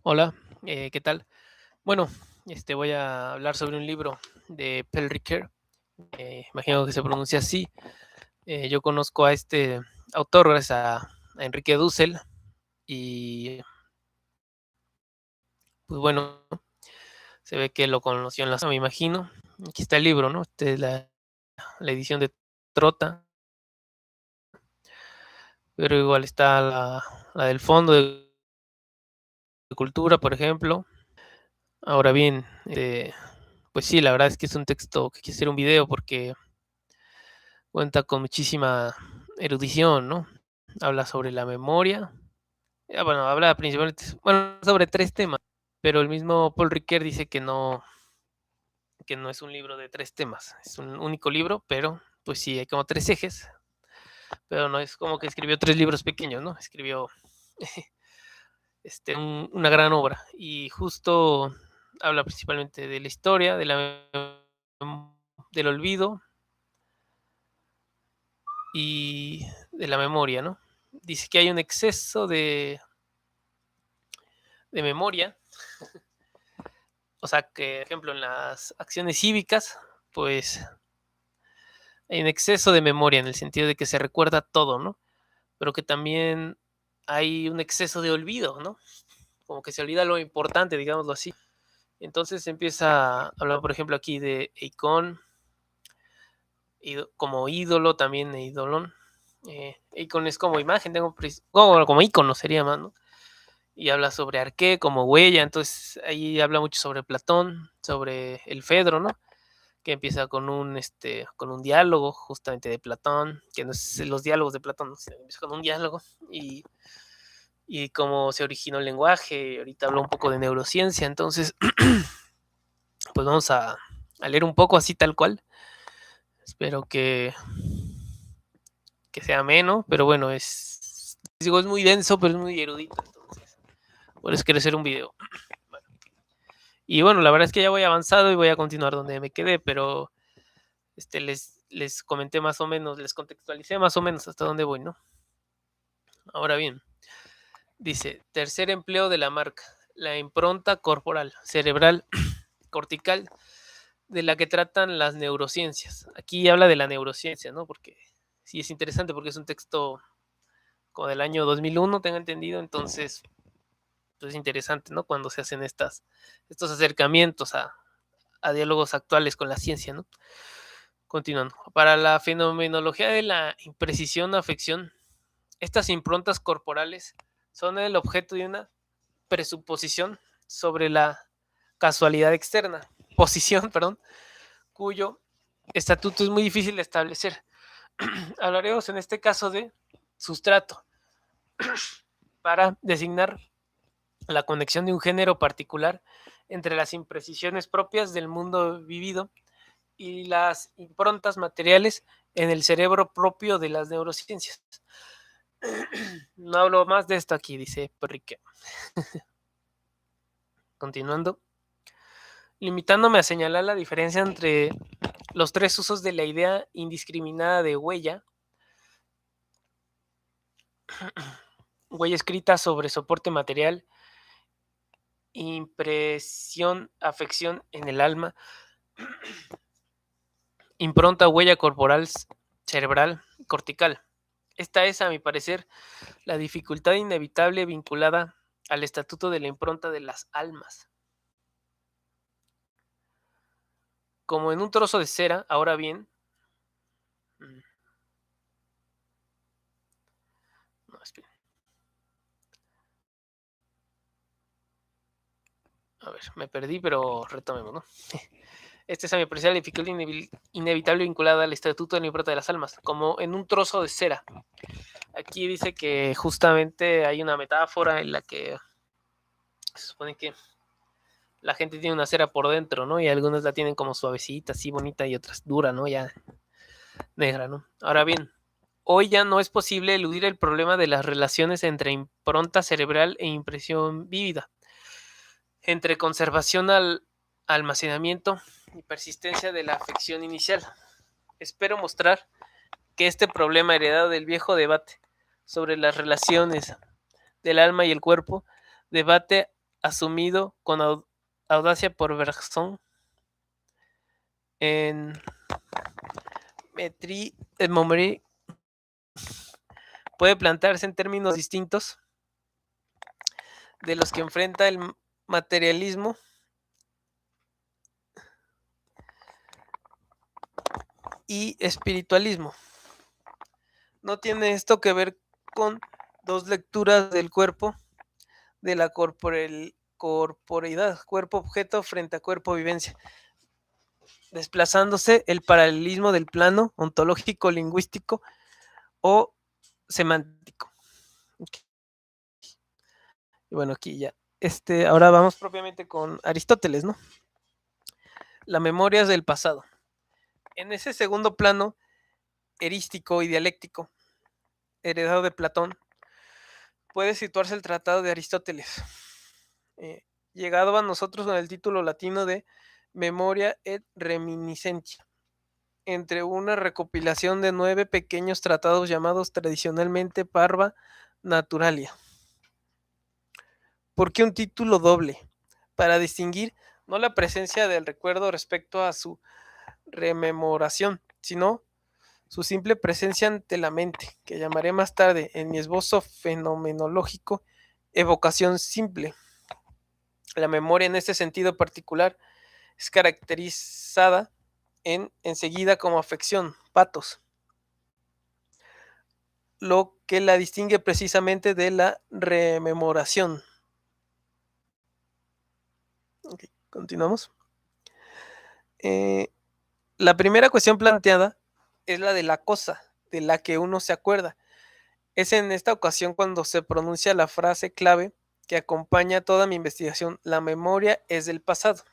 Hola, ¿qué tal? Bueno, voy a hablar sobre un libro de Paul Ricoeur, imagino que se pronuncia así. Yo conozco a este autor gracias a Enrique Dussel y pues bueno, se ve que lo conoció en la me imagino. Aquí está el libro, ¿no? Esta es la edición de Trota, pero igual está la del Fondo de Cultura, por ejemplo. Ahora bien, pues sí, la verdad es que es un texto que quisiera hacer un video porque cuenta con muchísima erudición, ¿no? Habla sobre la memoria, bueno, habla principalmente, bueno, sobre 3 temas, pero el mismo Paul Ricoeur dice que no es un libro de 3 temas, es un único libro, pero, pues sí, hay como 3 ejes, pero no es como que escribió 3 libros pequeños, ¿no? Escribió, una gran obra, y justo habla principalmente de la historia, del olvido y de la memoria, ¿no? Dice que hay un exceso de memoria. O sea, que, por ejemplo, en las acciones cívicas, pues hay un exceso de memoria en el sentido de que se recuerda todo, ¿no? Pero que también hay un exceso de olvido, ¿no? Como que se olvida lo importante, digámoslo así. Entonces empieza a hablar, por ejemplo, aquí de Akon como ídolo, también ídolon. Akon es como imagen, como ícono sería más, ¿no? Y habla sobre Arqué como huella, entonces ahí habla mucho sobre Platón, sobre el Fedro, ¿no? Que empieza con un diálogo justamente de Platón, que no es los diálogos de Platón, ¿no? Sino empieza con un diálogo y, y cómo se originó el lenguaje. Ahorita hablo un poco de neurociencia, entonces pues vamos a leer un poco así tal cual. Espero que sea ameno, pero bueno, digo, es muy denso, pero es muy erudito, entonces por eso quiero hacer un video. Bueno, y bueno, la verdad es que ya voy avanzado y voy a continuar donde me quedé, pero les comenté más o menos, les contextualicé más o menos hasta dónde voy, ¿no? Ahora bien, dice, tercer empleo de la marca, la impronta corporal, cerebral, cortical, de la que tratan las neurociencias. Aquí habla de la neurociencia, ¿no? Porque sí es interesante porque es un texto como del año 2001, tengo entendido, entonces pues es interesante, ¿no? Cuando se hacen estos acercamientos a diálogos actuales con la ciencia, ¿no? Continuando. Para la fenomenología de la imprecisión o afección, estas improntas corporales son el objeto de una presuposición sobre la casualidad externa, posición, perdón, cuyo estatuto es muy difícil de establecer. Hablaremos en este caso de sustrato para designar la conexión de un género particular entre las imprecisiones propias del mundo vivido y las improntas materiales en el cerebro propio de las neurociencias. No hablo más de esto aquí, dice Perrique. Continuando, limitándome a señalar la diferencia entre los 3 usos de la idea indiscriminada de huella, huella escrita sobre soporte material, impresión, afección en el alma, impronta, huella corporal, cerebral, cortical. Esta es, a mi parecer, la dificultad inevitable vinculada al estatuto de la impronta de las almas. Como en un trozo de cera, ahora bien, no, espera, a ver, me perdí, pero retomemos, ¿no? Esta es a mi parecer la dificultad inevitable vinculada al estatuto de la impronta de las almas, como en un trozo de cera. Aquí dice que justamente hay una metáfora en la que se supone que la gente tiene una cera por dentro, ¿no? Y algunas la tienen como suavecita, así bonita, y otras dura, ¿no? Ya negra, ¿no? Ahora bien, hoy ya no es posible eludir el problema de las relaciones entre impronta cerebral e impresión vívida, entre conservación al almacenamiento y persistencia de la afección inicial. Espero mostrar que este problema heredado del viejo debate sobre las relaciones del alma y el cuerpo, debate asumido con audacia por Bergson en Metri et Montgomery, puede plantearse en términos distintos de los que enfrenta el materialismo y espiritualismo. No tiene esto que ver con dos lecturas del cuerpo, de la corporeidad, cuerpo-objeto frente a cuerpo-vivencia, desplazándose el paralelismo del plano ontológico, lingüístico o semántico. Okay. Y bueno, aquí ya. Ahora vamos propiamente con Aristóteles, ¿no? La memoria es del pasado. En ese segundo plano erístico y dialéctico, heredado de Platón, puede situarse el tratado de Aristóteles, llegado a nosotros con el título latino de Memoria et Reminiscentia, entre una recopilación de 9 pequeños tratados llamados tradicionalmente Parva Naturalia. ¿Por qué un título doble? Para distinguir no la presencia del recuerdo respecto a su rememoración, sino su simple presencia ante la mente, que llamaré más tarde en mi esbozo fenomenológico evocación simple. La memoria en este sentido particular es caracterizada enseguida como afección, patos, lo que la distingue precisamente de la rememoración. Okay, continuamos. La primera cuestión planteada es la de la cosa, de la que uno se acuerda. Es en esta ocasión cuando se pronuncia la frase clave que acompaña toda mi investigación: la memoria es del pasado.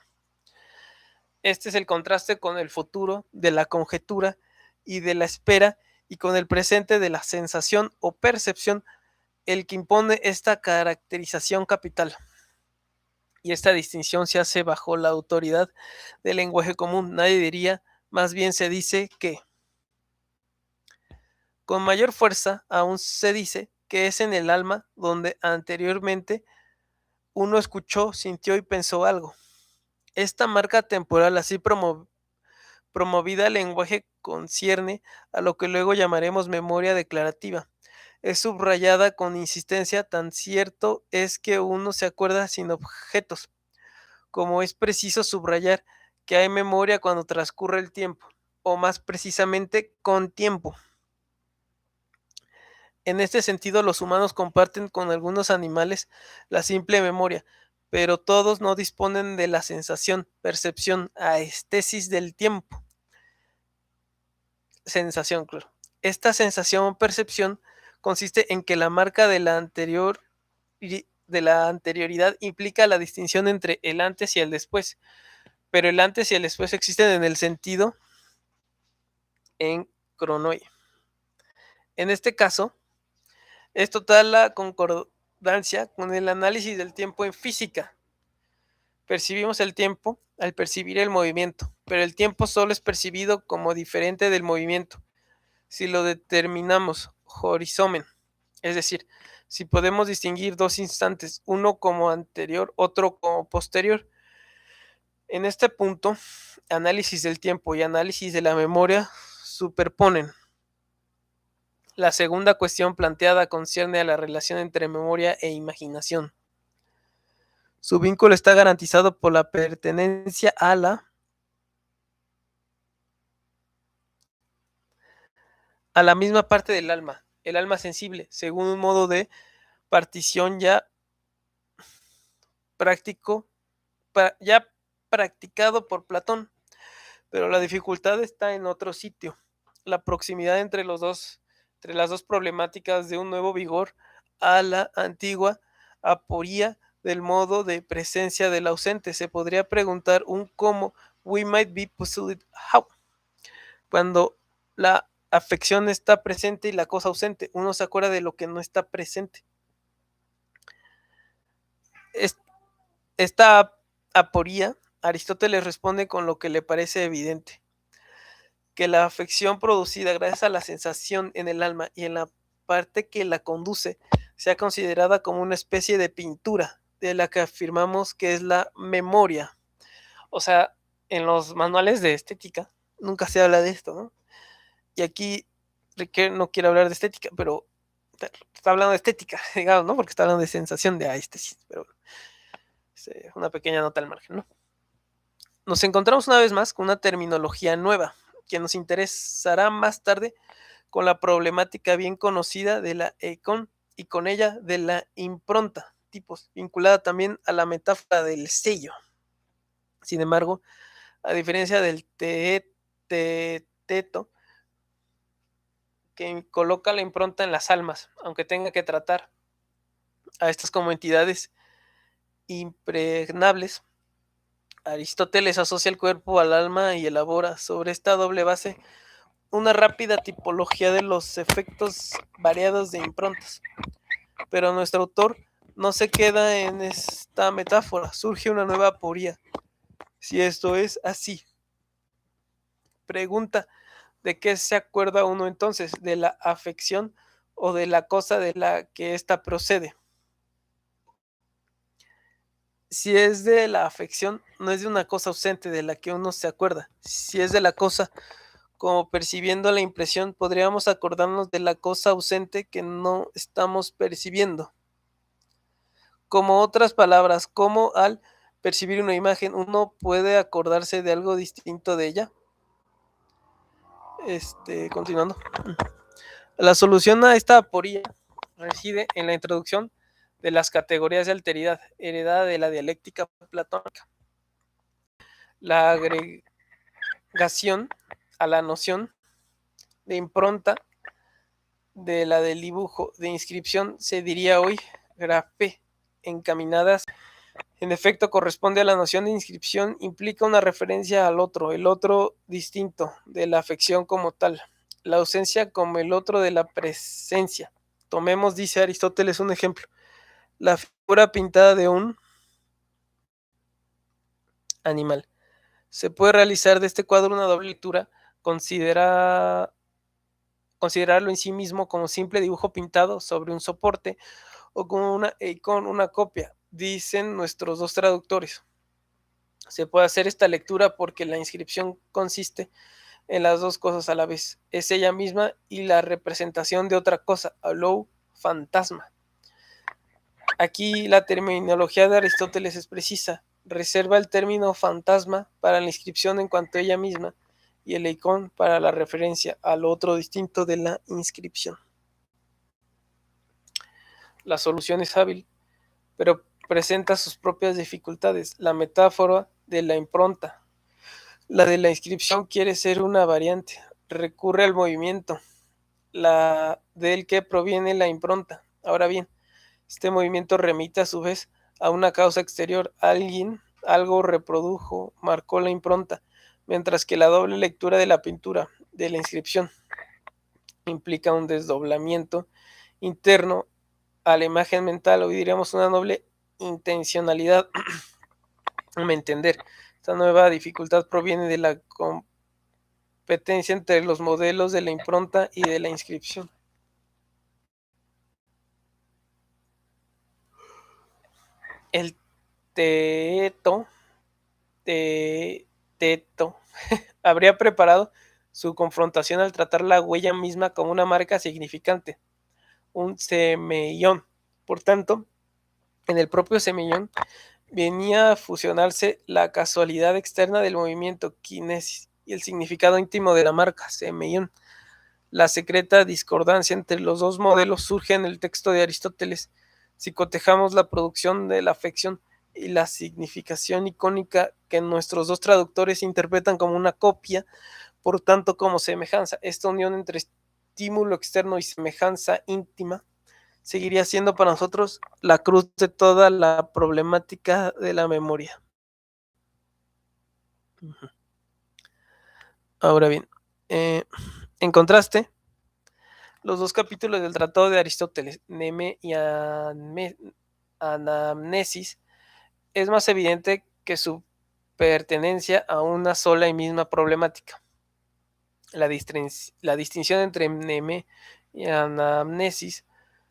Este es el contraste con el futuro, de la conjetura y de la espera, y con el presente de la sensación o percepción, el que impone esta caracterización capital. Y esta distinción se hace bajo la autoridad del lenguaje común. Nadie diría, más bien se dice que. Con mayor fuerza aún se dice que es en el alma donde anteriormente uno escuchó, sintió y pensó algo. Esta marca temporal así promovida al lenguaje concierne a lo que luego llamaremos memoria declarativa. Es subrayada con insistencia, tan cierto es que uno se acuerda sin objetos, como es preciso subrayar que hay memoria cuando transcurre el tiempo, o más precisamente con tiempo. En este sentido, los humanos comparten con algunos animales la simple memoria, pero todos no disponen de la sensación, percepción, aestesis del tiempo. Sensación, claro. Esta sensación o percepción consiste en que la marca de la anterioridad implica la distinción entre el antes y el después, pero el antes y el después existen en el sentido en cronoi. En este caso, es total la concordancia con el análisis del tiempo en física. Percibimos el tiempo al percibir el movimiento, pero el tiempo solo es percibido como diferente del movimiento si lo determinamos horizomen, es decir, si podemos distinguir dos instantes, uno como anterior, otro como posterior. En este punto, análisis del tiempo y análisis de la memoria superponen. La segunda cuestión planteada concierne a la relación entre memoria e imaginación. Su vínculo está garantizado por la pertenencia a la misma parte del alma, el alma sensible, según un modo de partición ya practicado por Platón. Pero la dificultad está en otro sitio: la proximidad entre las dos problemáticas de un nuevo vigor a la antigua aporía del modo de presencia del ausente. Se podría preguntar un cómo, we might be puzzled how, cuando la afección está presente y la cosa ausente. Uno se acuerda de lo que no está presente. Esta aporía, Aristóteles responde con lo que le parece evidente: que la afección producida gracias a la sensación en el alma y en la parte que la conduce sea considerada como una especie de pintura, de la que afirmamos que es la memoria. O sea, en los manuales de estética nunca se habla de esto, ¿no? Y aquí no quiero hablar de estética, pero está hablando de estética, digamos, ¿no? Porque está hablando de sensación de aesthesis, pero una pequeña nota al margen, ¿no? Nos encontramos una vez más con una terminología nueva que nos interesará más tarde con la problemática bien conocida de la ECON y con ella de la impronta, tipos, vinculada también a la metáfora del sello. Sin embargo, a diferencia del teto, que coloca la impronta en las almas, aunque tenga que tratar a estas como entidades impregnables, Aristóteles asocia el cuerpo al alma y elabora sobre esta doble base una rápida tipología de los efectos variados de improntas. Pero nuestro autor no se queda en esta metáfora, surge una nueva aporía. Si esto es así, pregunta, ¿de qué se acuerda uno entonces? ¿De la afección o de la cosa de la que ésta procede? Si es de la afección, no es de una cosa ausente de la que uno se acuerda. Si es de la cosa, como percibiendo la impresión, podríamos acordarnos de la cosa ausente que no estamos percibiendo. Como otras palabras, como al percibir una imagen, uno puede acordarse de algo distinto de ella. Continuando. La solución a esta aporía reside en la introducción de las categorías de alteridad heredada de la dialéctica platónica. La agregación a la noción de impronta de la del dibujo de inscripción se diría hoy grafé, encaminadas. En efecto, corresponde a la noción de inscripción, implica una referencia al otro, el otro distinto de la afección como tal, la ausencia como el otro de la presencia. Tomemos, dice Aristóteles, un ejemplo. La figura pintada de un animal. Se puede realizar de este cuadro una doble lectura, considerarlo en sí mismo como simple dibujo pintado sobre un soporte o como una copia, dicen nuestros dos traductores. Se puede hacer esta lectura porque la inscripción consiste en las dos cosas a la vez. Es ella misma y la representación de otra cosa, alou fantasma. Aquí la terminología de Aristóteles es precisa. Reserva el término fantasma para la inscripción en cuanto a ella misma y el eikon para la referencia al otro distinto de la inscripción. La solución es hábil, pero presenta sus propias dificultades. La metáfora de la impronta. La de la inscripción quiere ser una variante. Recurre al movimiento, la del que proviene la impronta. Ahora bien, este movimiento remite a su vez a una causa exterior. Alguien, algo reprodujo, marcó la impronta, mientras que la doble lectura de la pintura, de la inscripción, implica un desdoblamiento interno a la imagen mental, o diríamos una doble intencionalidad. Me entender. Esta nueva dificultad proviene de la competencia entre los modelos de la impronta y de la inscripción. El teto habría preparado su confrontación al tratar la huella misma como una marca significante, un semillón. Por tanto, en el propio semillón venía a fusionarse la casualidad externa del movimiento, kinesis, y el significado íntimo de la marca, semillón. La secreta discordancia entre los dos modelos surge en el texto de Aristóteles. Si cotejamos la producción de la afección y la significación icónica que nuestros dos traductores interpretan como una copia, por tanto como semejanza, esta unión entre estímulo externo y semejanza íntima seguiría siendo para nosotros la cruz de toda la problemática de la memoria. Ahora bien, en contraste, los dos capítulos del Tratado de Aristóteles, Mneme y Anamnesis, es más evidente que su pertenencia a una sola y misma problemática. La distinción entre Mneme y Anamnesis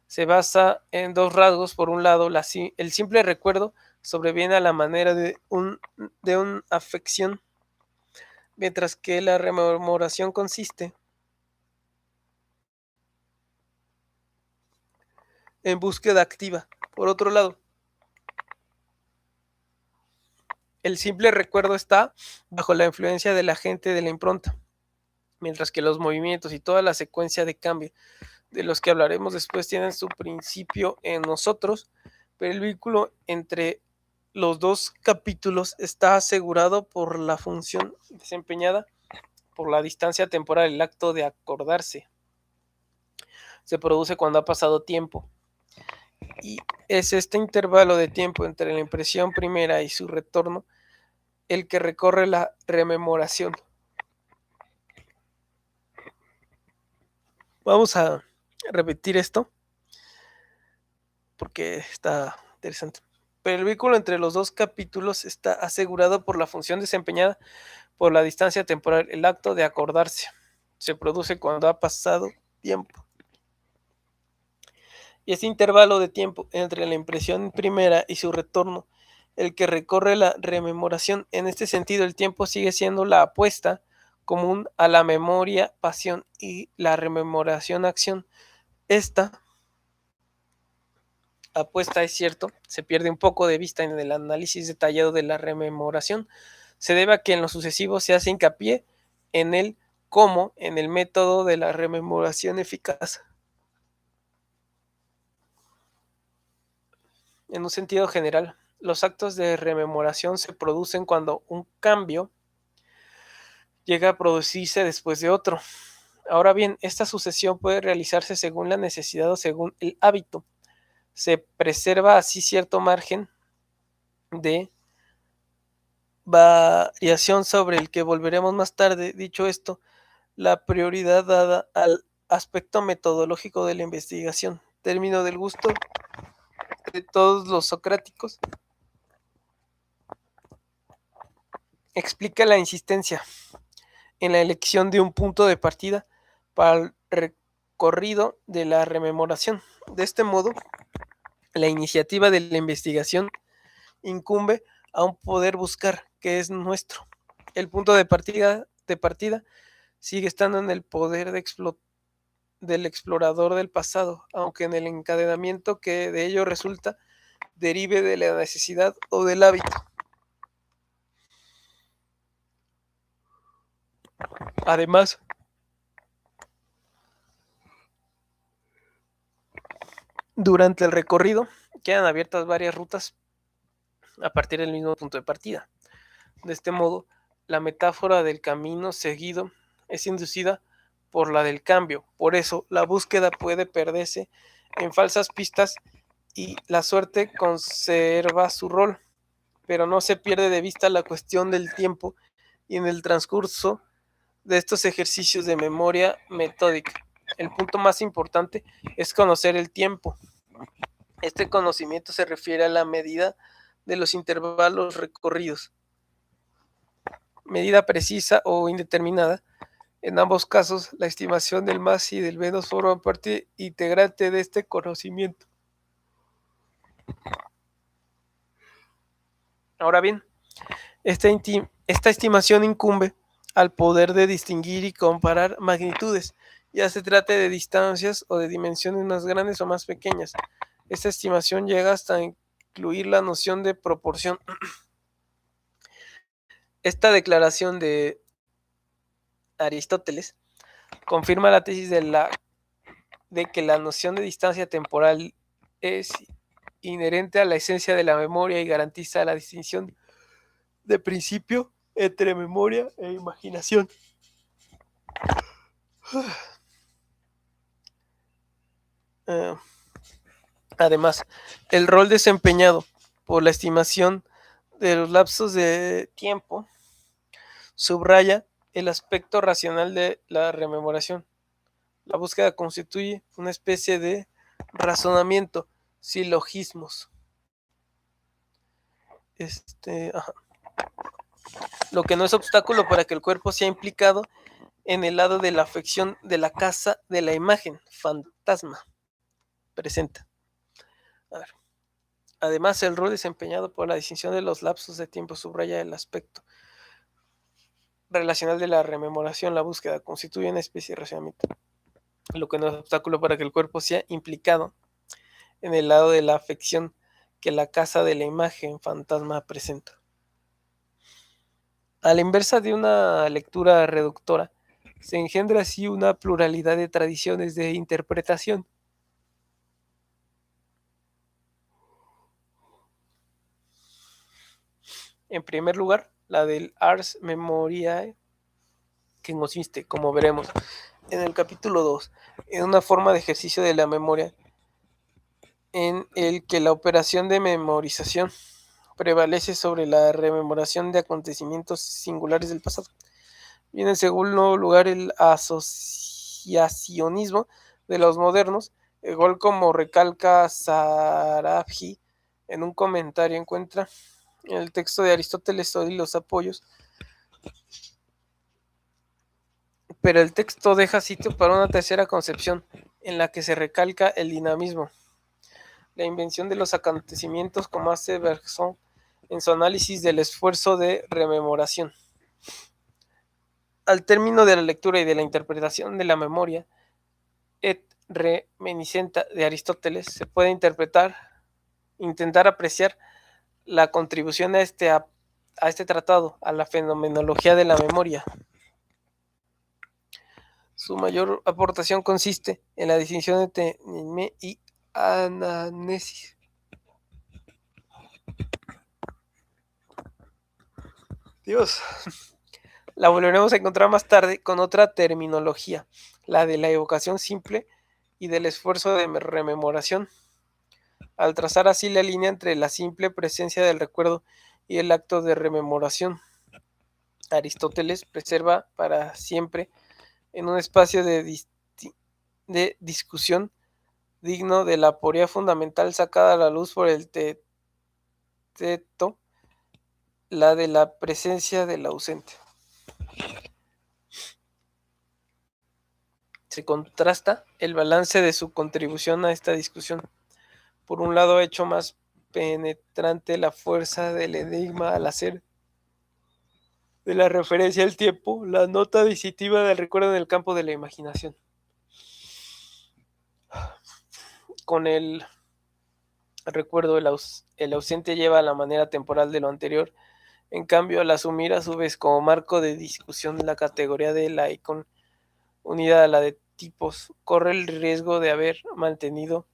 se basa en dos rasgos. Por un lado, el simple recuerdo sobreviene a la manera de una afección, mientras que la rememoración consiste en búsqueda activa. Por otro lado, el simple recuerdo está bajo la influencia del agente de la impronta, mientras que los movimientos y toda la secuencia de cambio de los que hablaremos después tienen su principio en nosotros, pero el vínculo entre los dos capítulos está asegurado por la función desempeñada por la distancia temporal. El acto de acordarse se produce cuando ha pasado tiempo, y es este intervalo de tiempo entre la impresión primera y su retorno el que recorre la rememoración. Vamos a repetir esto porque está interesante. Pero el vínculo entre los dos capítulos está asegurado por la función desempeñada por la distancia temporal. El acto de acordarse se produce cuando ha pasado tiempo. Y ese intervalo de tiempo entre la impresión primera y su retorno, el que recorre la rememoración. En este sentido, el tiempo sigue siendo la apuesta común a la memoria, pasión, y la rememoración, acción. Esta apuesta, es cierto, se pierde un poco de vista en el análisis detallado de la rememoración. Se debe a que en lo sucesivo se hace hincapié en el cómo, en el método de la rememoración eficaz. En un sentido general, los actos de rememoración se producen cuando un cambio llega a producirse después de otro. Ahora bien, esta sucesión puede realizarse según la necesidad o según el hábito. Se preserva así cierto margen de variación sobre el que volveremos más tarde. Dicho esto, la prioridad dada al aspecto metodológico de la investigación, término del gusto de todos los socráticos, explica la insistencia en la elección de un punto de partida para el recorrido de la rememoración. De este modo, la iniciativa de la investigación incumbe a un poder buscar que es nuestro. El punto de partida sigue estando en el poder del explorador del pasado, aunque en el encadenamiento que de ello resulta derive de la necesidad o del hábito. Además, durante el recorrido quedan abiertas varias rutas a partir del mismo punto de partida. De este modo, la metáfora del camino seguido es inducida por la del cambio. Por eso, la búsqueda puede perderse en falsas pistas y la suerte conserva su rol, pero no se pierde de vista la cuestión del tiempo y en el transcurso de estos ejercicios de memoria metódica. El punto más importante es conocer el tiempo. Este conocimiento se refiere a la medida de los intervalos recorridos. Medida precisa o indeterminada. En ambos casos, la estimación del más y del menos forman parte integrante de este conocimiento. Ahora bien, esta estimación incumbe al poder de distinguir y comparar magnitudes, ya se trate de distancias o de dimensiones más grandes o más pequeñas. Esta estimación llega hasta incluir la noción de proporción. Esta declaración de Aristóteles confirma la tesis de que la noción de distancia temporal es inherente a la esencia de la memoria y garantiza la distinción de principio entre memoria e imaginación. Además, el rol desempeñado por la estimación de los lapsos de tiempo subraya el aspecto racional de la rememoración. La búsqueda constituye una especie de razonamiento, silogismos. Lo que no es obstáculo para que el cuerpo sea implicado en el lado de la afección de la casa de la imagen, fantasma. presenta. A ver. Además, el rol desempeñado por la distinción de los lapsos de tiempo subraya el aspecto relacional de la rememoración. La búsqueda constituye una especie de razonamiento, lo que no es obstáculo para que el cuerpo sea implicado en el lado de la afección que la casa de la imagen fantasma presenta. A la inversa de una lectura reductora, se engendra así una pluralidad de tradiciones de interpretación. En primer lugar, la del Ars Memoriae, que consiste, como veremos en el capítulo 2, en una forma de ejercicio de la memoria en el que la operación de memorización prevalece sobre la rememoración de acontecimientos singulares del pasado. Y en segundo lugar, el asociacionismo de los modernos, igual como recalca Sarabji en un comentario, encuentra en el texto de Aristóteles y los apoyos, pero el texto deja sitio para una tercera concepción, en la que se recalca el dinamismo, la invención de los acontecimientos, como hace Bergson en su análisis del esfuerzo de rememoración. Al término de la lectura y de la interpretación de la memoria et reminiscenta de Aristóteles, se puede intentar apreciar la contribución a este tratado, a la fenomenología de la memoria. Su mayor aportación consiste en la distinción entre mnemé y anamnesis. Dios. La volveremos a encontrar más tarde con otra terminología, la de la evocación simple y del esfuerzo de rememoración, al trazar así la línea entre la simple presencia del recuerdo y el acto de rememoración. Aristóteles preserva para siempre en un espacio de discusión digno de la aporía fundamental sacada a la luz por el teto, la de la presencia del ausente. Se contrasta el balance de su contribución a esta discusión. Por un lado, ha hecho más penetrante la fuerza del enigma al hacer de la referencia al tiempo la nota distintiva del recuerdo en el campo de la imaginación. Con el recuerdo, el ausente lleva a la manera temporal de lo anterior. En cambio, al asumir a su vez como marco de discusión la categoría de la icon unida a la de tipos, corre el riesgo de haber mantenido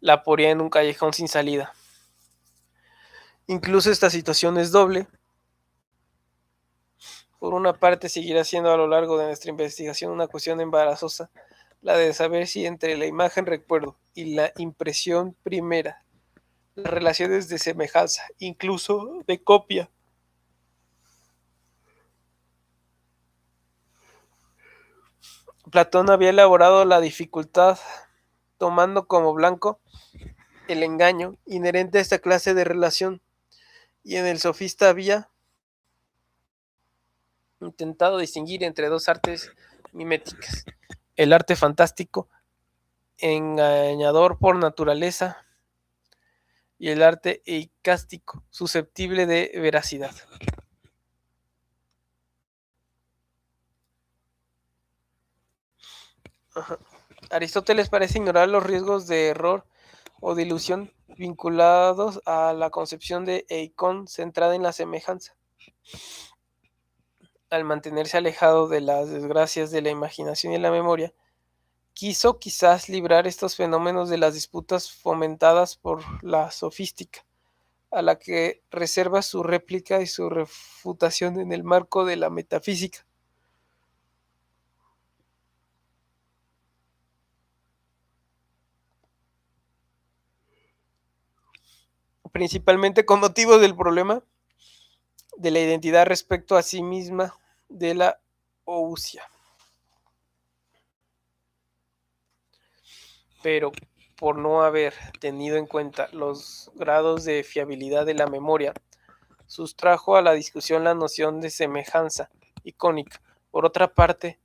la aporía en un callejón sin salida. Incluso esta situación es doble. Por una parte, seguirá siendo a lo largo de nuestra investigación una cuestión embarazosa la de saber si entre la imagen recuerdo y la impresión primera, las relaciones de semejanza, incluso de copia, Platón había elaborado la dificultad tomando como blanco el engaño inherente a esta clase de relación, y en el sofista había intentado distinguir entre dos artes miméticas: el arte fantástico, engañador por naturaleza, y el arte eicástico, susceptible de veracidad. Aristóteles parece ignorar los riesgos de error o de ilusión vinculados a la concepción de eikon centrada en la semejanza. Al mantenerse alejado de las desgracias de la imaginación y la memoria, quiso quizás librar estos fenómenos de las disputas fomentadas por la sofística, a la que reserva su réplica y su refutación en el marco de la metafísica. Principalmente con motivo del problema de la identidad respecto a sí misma de la ousia. Pero por no haber tenido en cuenta los grados de fiabilidad de la memoria, sustrajo a la discusión la noción de semejanza icónica. Por otra parte,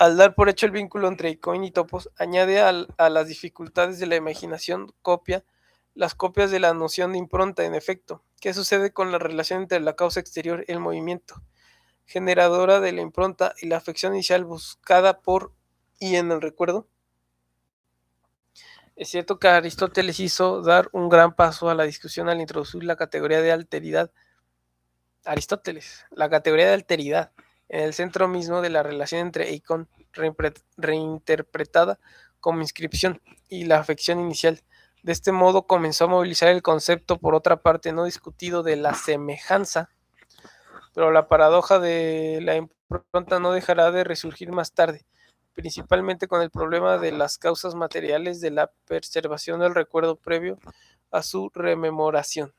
Al dar por hecho el vínculo entre Eikon y Topos, añade a las dificultades de la imaginación las copias de la noción de impronta. En efecto, ¿qué sucede con la relación entre la causa exterior, el movimiento, generadora de la impronta, y la afección inicial buscada por y en el recuerdo? Es cierto que Aristóteles hizo dar un gran paso a la discusión al introducir la categoría de alteridad. Aristóteles, la categoría de alteridad, en el centro mismo de la relación entre Eikon, reinterpretada como inscripción, y la afección inicial. De este modo comenzó a movilizar el concepto, por otra parte no discutido, de la semejanza, pero la paradoja de la impronta no dejará de resurgir más tarde, principalmente con el problema de las causas materiales de la preservación del recuerdo previo a su rememoración.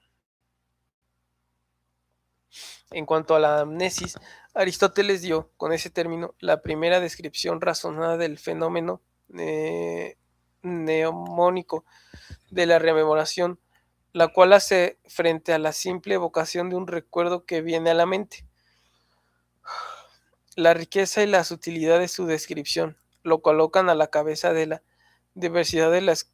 En cuanto a la amnesis, Aristóteles dio, con ese término, la primera descripción razonada del fenómeno mnemónico de la rememoración, la cual hace frente a la simple evocación de un recuerdo que viene a la mente. La riqueza y la sutilidad de su descripción lo colocan a la cabeza de la diversidad de las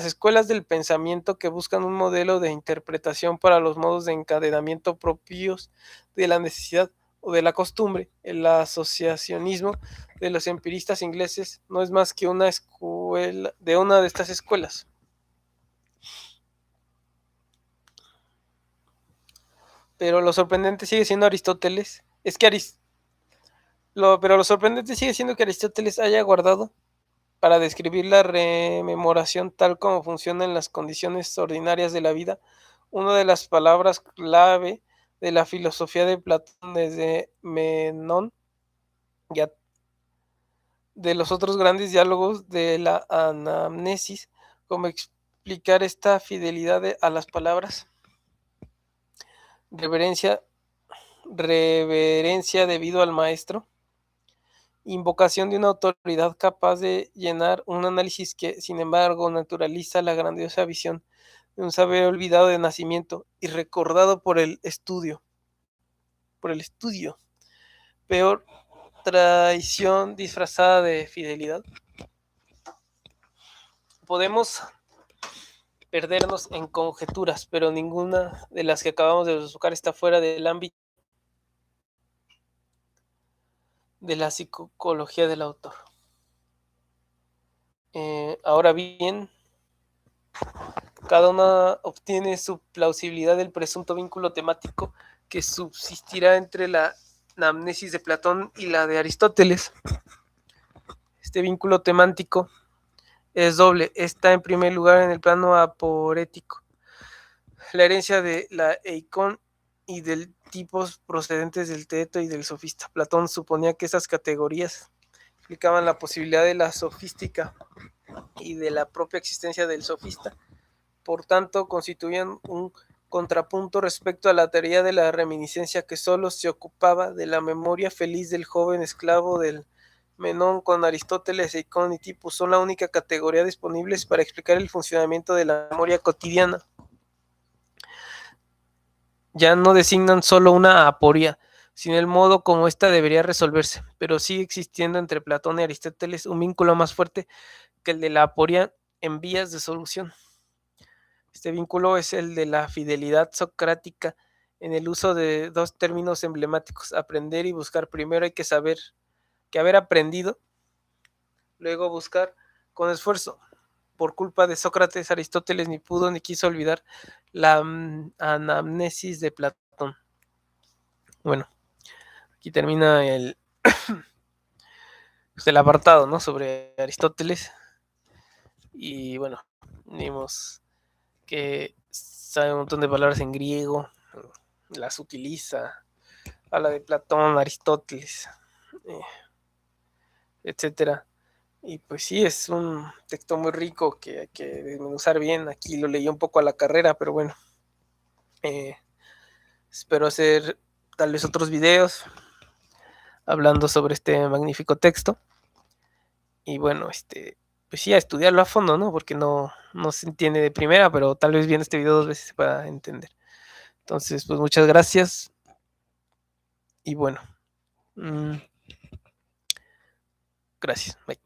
escuelas del pensamiento que buscan un modelo de interpretación para los modos de encadenamiento propios de la necesidad o de la costumbre. El asociacionismo de los empiristas ingleses no es más que una escuela de una de estas escuelas. Pero lo sorprendente sigue siendo Aristóteles, pero lo sorprendente sigue siendo que Aristóteles haya guardado para describir la rememoración tal como funciona en las condiciones ordinarias de la vida, una de las palabras clave de la filosofía de Platón, desde Menón y de los otros grandes diálogos de la anamnesis, como explicar esta fidelidad a las palabras, reverencia debido al maestro, invocación de una autoridad capaz de llenar un análisis que, sin embargo, naturaliza la grandiosa visión de un saber olvidado de nacimiento y recordado por el estudio. Peor traición disfrazada de fidelidad. Podemos perdernos en conjeturas, pero ninguna de las que acabamos de buscar está fuera del ámbito de la psicología del autor. Ahora bien, cada una obtiene su plausibilidad del presunto vínculo temático que subsistirá entre la anamnesis de Platón y la de Aristóteles. Este vínculo temático es doble. Está en primer lugar en el plano aporético, la herencia de la Eikon y del tipos procedentes del teeto y del sofista. Platón suponía que esas categorías explicaban la posibilidad de la sofística y de la propia existencia del sofista. Por tanto, constituían un contrapunto respecto a la teoría de la reminiscencia, que solo se ocupaba de la memoria feliz del joven esclavo del Menón. Con Aristóteles, Eikon y tipos son la única categoría disponibles para explicar el funcionamiento de la memoria cotidiana. Ya no designan solo una aporia, sino el modo como ésta debería resolverse, pero sigue existiendo entre Platón y Aristóteles un vínculo más fuerte que el de la aporia en vías de solución. Este vínculo es el de la fidelidad socrática en el uso de dos términos emblemáticos: aprender y buscar. Primero hay que saber que haber aprendido, luego buscar con esfuerzo. Por culpa de Sócrates, Aristóteles ni pudo ni quiso olvidar la anamnesis de Platón. Bueno, aquí termina el apartado, ¿no?, sobre Aristóteles. Y bueno, vimos que sabe un montón de palabras en griego, las utiliza, habla de Platón, Aristóteles, etcétera. Y pues sí, es un texto muy rico que hay que desmenuzar bien. Aquí lo leí un poco a la carrera, pero bueno, espero hacer tal vez otros videos hablando sobre este magnífico texto. Y bueno, pues sí, a estudiarlo a fondo, ¿no? Porque no se entiende de primera, pero tal vez viendo este video 2 veces se pueda entender. Entonces, pues muchas gracias. Y bueno, Gracias. Bye.